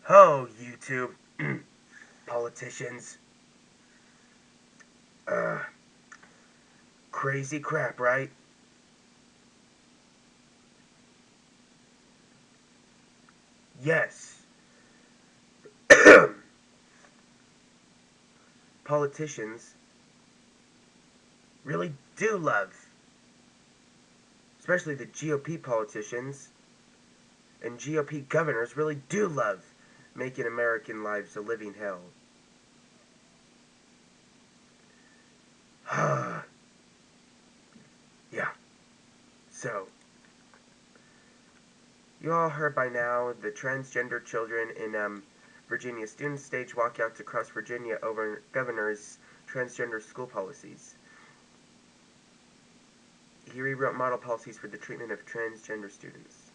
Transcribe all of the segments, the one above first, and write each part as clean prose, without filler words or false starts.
Oh, YouTube. Politicians. Uh, Crazy crap, right? Yes. Politicians really do love, especially the GOP politicians and GOP governors really do love making American lives a living hell. Yeah. So, you all heard by now the transgender children in Virginia students stage walkouts across Virginia over governor's transgender school policies. He rewrote model policies for the treatment of transgender students.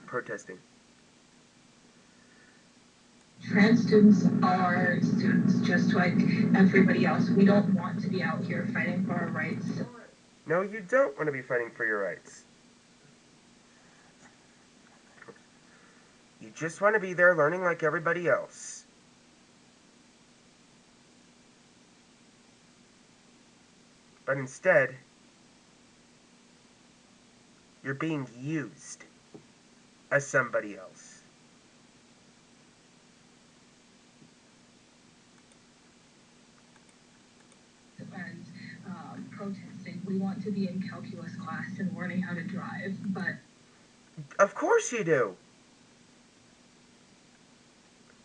Protesting. Trans students are students just like everybody else. We don't want to be out here fighting for our rights. No, you don't want to be fighting for your rights. You just want to be there learning like everybody else. But instead, you're being used as somebody else. And protesting. We want to be in calculus class and learning how to drive, but Of course you do.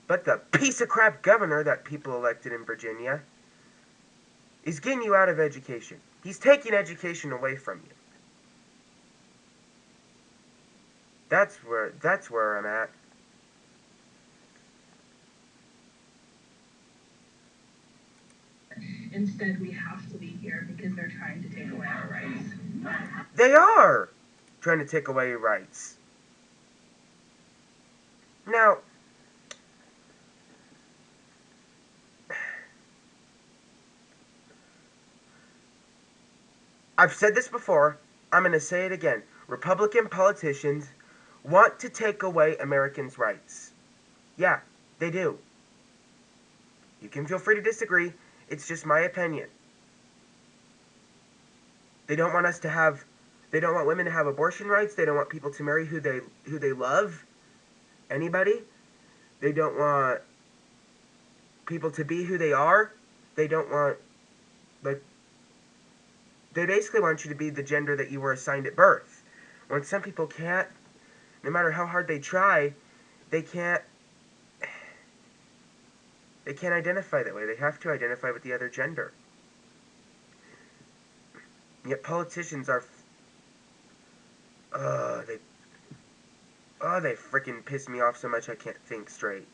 But the piece of crap governor that people elected in Virginia is getting you out of education. He's taking education away from you. That's where I'm at. instead we have to be here because they're trying to take away our rights. They are trying to take away your rights. Now, I've said this before. I'm going to say it again. Republican politicians want to take away Americans' rights. Yeah, they do. You can feel free to disagree. It's just my opinion. They don't want us to have they don't want women to have abortion rights. They don't want people to marry who they love. Anybody. They don't want people to be who they are. They don't want like they basically want you to be the gender that you were assigned at birth. When some people can't, no matter how hard they try, they can't they can't identify that way. They have to identify with the other gender. Yet politicians are uh they they freaking piss me off so much I can't think straight.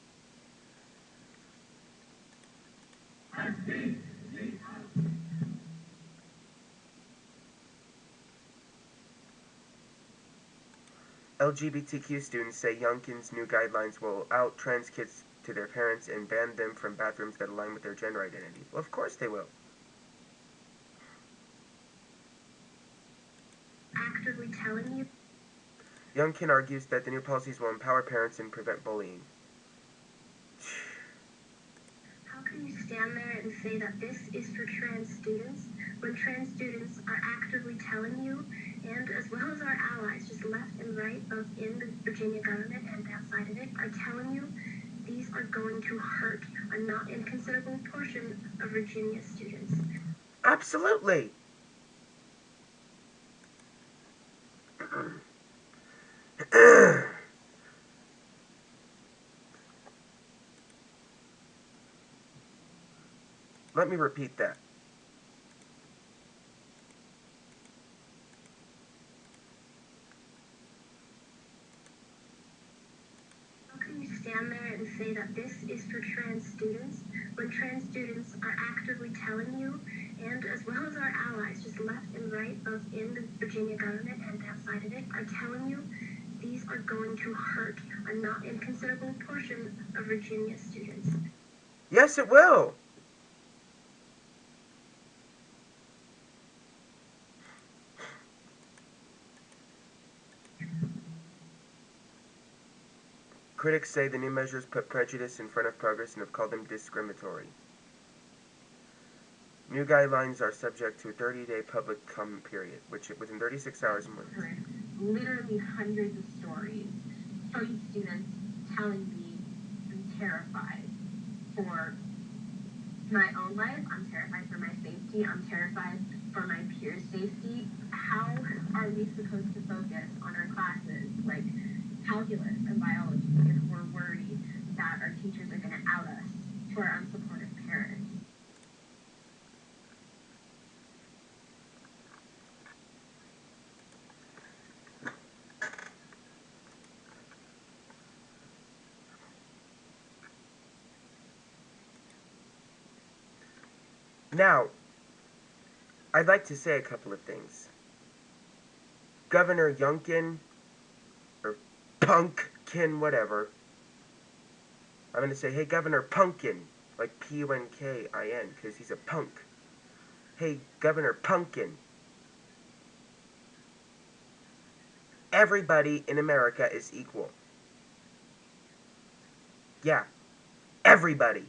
LGBTQ students say Youngkin's new guidelines will out trans kids to their parents and ban them from bathrooms that align with their gender identity. Well, of course they will. Actively telling you. Youngkin argues that the new policies will empower parents and prevent bullying. How can you stand there and say that this is for trans students when trans students are actively telling you, and as well as our allies, just left and right, both in the Virginia government and outside of it, are telling you these are going to hurt a not inconsiderable portion of Virginia students? Absolutely. Let me repeat that. How can you stand there and say that this is for trans students when trans students are actively telling you, and as well as our allies, just left and right, both in the Virginia government and outside of it, are telling you these are going to hurt a not inconsiderable portion of Virginia students? Yes, it will. Critics say the new measures put prejudice in front of progress and have called them discriminatory. New guidelines are subject to a 30-day public comment period, which within 36 hours. Heard literally hundreds of stories from students telling me I'm terrified for my own life, I'm terrified for my safety, I'm terrified for my peers' safety. How are we supposed to focus on our classes like calculus and biology if we're worried that our teachers are going to out us to our unsupportive parents? Now, I'd like to say a couple of things. Governor Youngkin, or Pumpkin, whatever. I'm going to say, hey, Governor Pumpkin, like Punkin, because he's a punk. Hey, Governor Pumpkin. Everybody in America is equal. Yeah, everybody.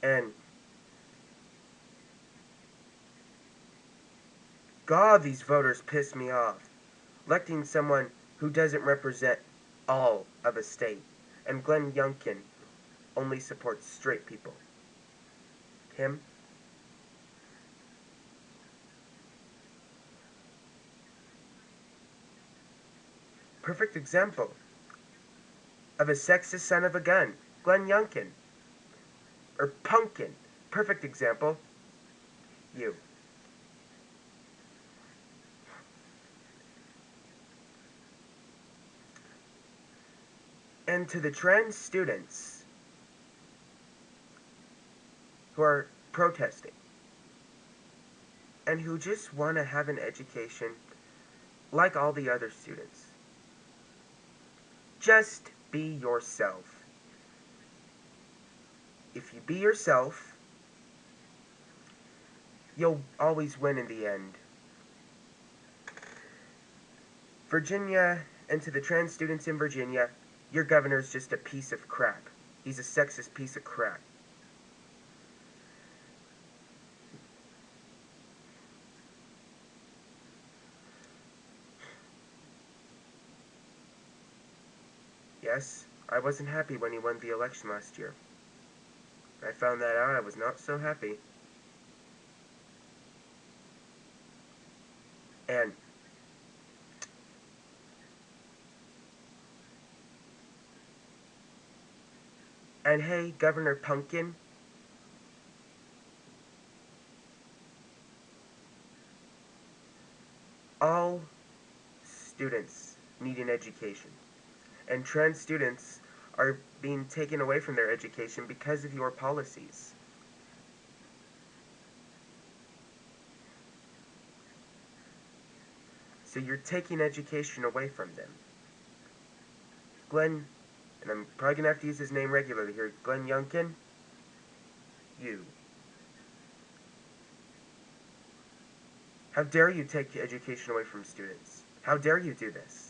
And God, these voters piss me off. Electing someone who doesn't represent all of a state. And Glenn Youngkin only supports straight people. Him? Perfect example of a sexist son of a gun. Glenn Youngkin. Or Pumpkin. Perfect example. You. And to the trans students who are protesting and who just want to have an education like all the other students, just be yourself. If you be yourself, you'll always win in the end. Virginia, and to the trans students in Virginia, your governor's just a piece of crap. He's a sexist piece of crap. Yes, I wasn't happy when he won the election last year. I found that out. I was not so happy. And hey, Governor Pumpkin, all students need an education. And trans students are being taken away from their education because of your policies. So you're taking education away from them. Glenn, and I'm probably going to have to use his name regularly here, Glenn Youngkin, you. How dare you take education away from students? How dare you do this?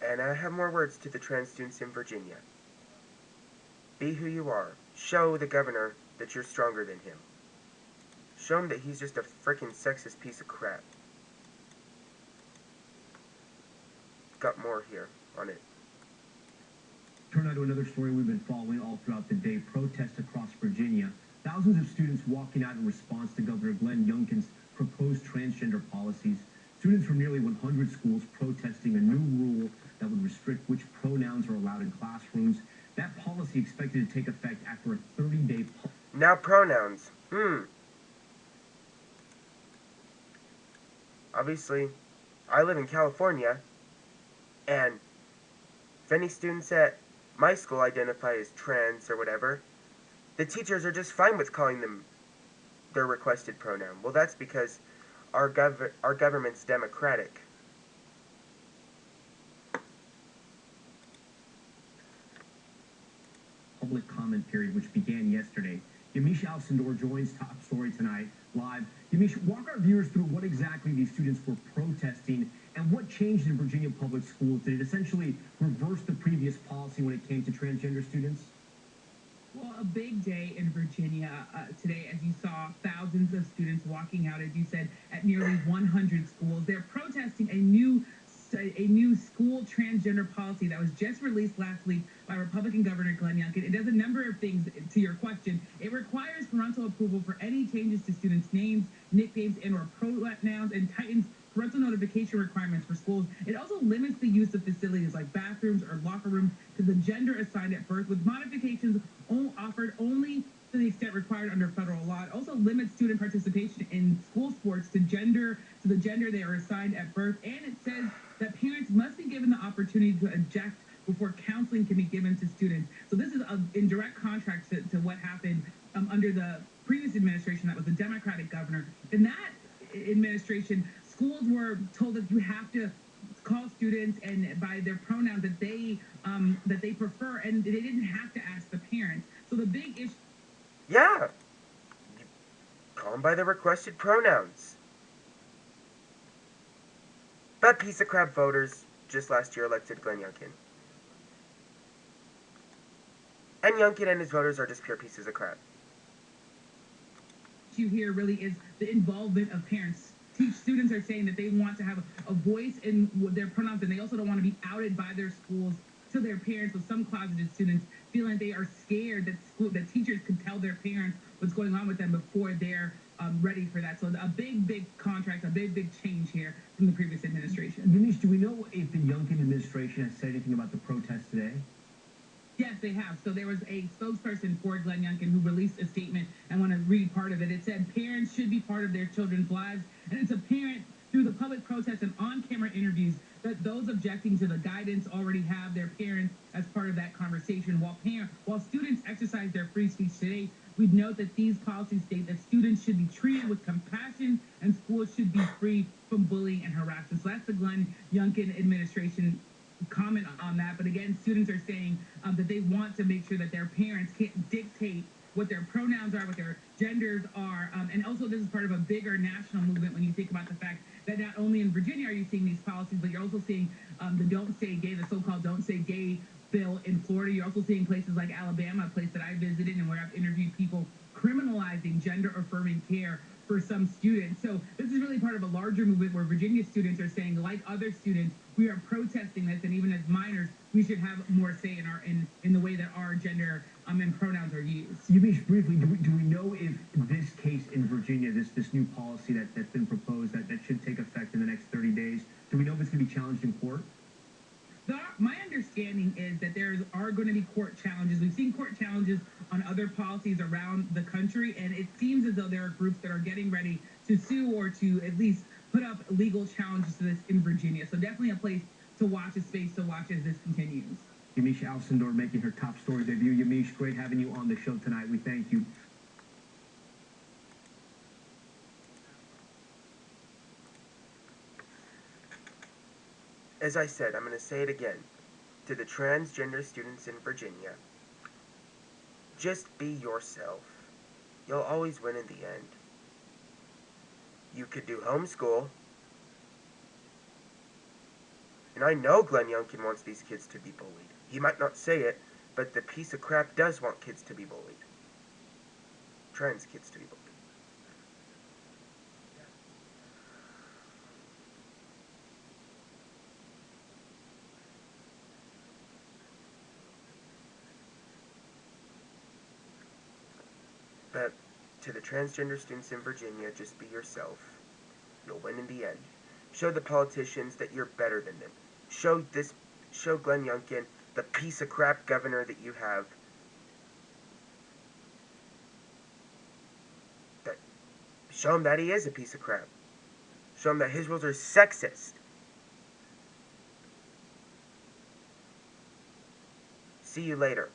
And I have more words to the trans students in Virginia. Be who you are. Show the governor that you're stronger than him. Show him that he's just a freaking sexist piece of crap. Got more here on it. Turn now to another story we've been following all throughout the day. Protests across Virginia. Thousands of students walking out in response to Governor Glenn Youngkin's proposed transgender policies. Students from nearly 100 schools protesting a new rule that would restrict which pronouns are allowed in classrooms. That policy expected to take effect after a 30-day Now pronouns. Obviously, I live in California, and if any students at my school identify as trans or whatever, the teachers are just fine with calling them their requested pronoun. Well, that's because our government's democratic. Public comment period, which began yesterday. Yamiche Alcindor joins Top Story tonight live. Yamiche, walk our viewers through what exactly these students were protesting and what changed in Virginia public schools. Did it essentially reverse the previous policy when it came to transgender students? Well, a big day in Virginia today, as you saw thousands of students walking out, as you said, at nearly 100 schools. They're protesting a new school transgender policy that was just released last week by Republican Governor Glenn Youngkin. It does a number of things to your question. It requires parental approval for any changes to students' names, nicknames, and/or pronouns, and tightens parental notification requirements for schools. It also limits the use of facilities like bathrooms or locker rooms to the gender assigned at birth, with modifications offered only to the extent required under federal law. It also limits student participation in school sports to the gender they are assigned at birth, and it says that parents must be given the opportunity to object before counseling can be given to students. So this is in direct contrast to what happened under the previous administration that was a Democratic governor. In that administration, schools were told that you have to call students and by their pronouns that they prefer, and they didn't have to ask the parents. So the big issue. Yeah. You call them by their requested pronouns. But piece of crap voters just last year elected Glenn Youngkin. And Youngkin and his voters are just pure pieces of crap. Issue here really is the involvement of parents. Students are saying that they want to have a voice in their pronouns, and they also don't want to be outed by their schools to their parents, with some closeted students feeling they are scared that teachers could tell their parents what's going on with them before they're ready for that. So a big contract, a big change here from the previous administration. Yamiche, do we know if the Youngkin administration has said anything about the protests today? Yes, they have. So there was a spokesperson for Glenn Youngkin who released a statement. I want to read part of it. It said, parents should be part of their children's lives, and it's apparent through the public protests and on-camera interviews that those objecting to the guidance already have their parents as part of that conversation. While students exercise their free speech today, we'd note that these policies state that students should be treated with compassion and schools should be free from bullying and harassment. So that's the Glenn Youngkin administration comment on that. But again, students are saying that they want to make sure that their parents can't dictate what their pronouns are, what their genders are. And also, this is part of a bigger national movement when you think about the fact that not only in Virginia are you seeing these policies, but you're also seeing the Don't Say Gay, the so-called Don't Say Gay bill in Florida. You're also seeing places like Alabama, a place that I visited and where I've interviewed people, criminalizing gender-affirming care for some students. So this is really part of a larger movement where Virginia students are saying, like other students, we are protesting this, and even as minors, we should have more say in the way that our gender and pronouns are used. Yamiche, briefly, do we know if this case in Virginia, this new policy that's been proposed that should take effect in the next 30 days, do we know if it's going to be challenged in court? My understanding is that there are going to be court challenges. We've seen court challenges on other policies around the country, and it seems as though there are groups that are getting ready to sue or to at least put up legal challenges to this in Virginia. So definitely a place to watch, a space to watch as this continues. Yamiche Alcindor making her Top Story debut. Yamiche, great having you on the show tonight. We thank you. As I said, I'm going to say it again. To the transgender students in Virginia, just be yourself. You'll always win in the end. You could do homeschool. And I know Glenn Youngkin wants these kids to be bullied. He might not say it, but the piece of crap does want kids to be bullied. Trans kids to be bullied. But to the transgender students in Virginia, just be yourself. You'll win in the end. Show the politicians that you're better than them. Show Glenn Youngkin, the piece of crap governor that you have, Show him that he is a piece of crap. Show him that his rules are sexist. See you later.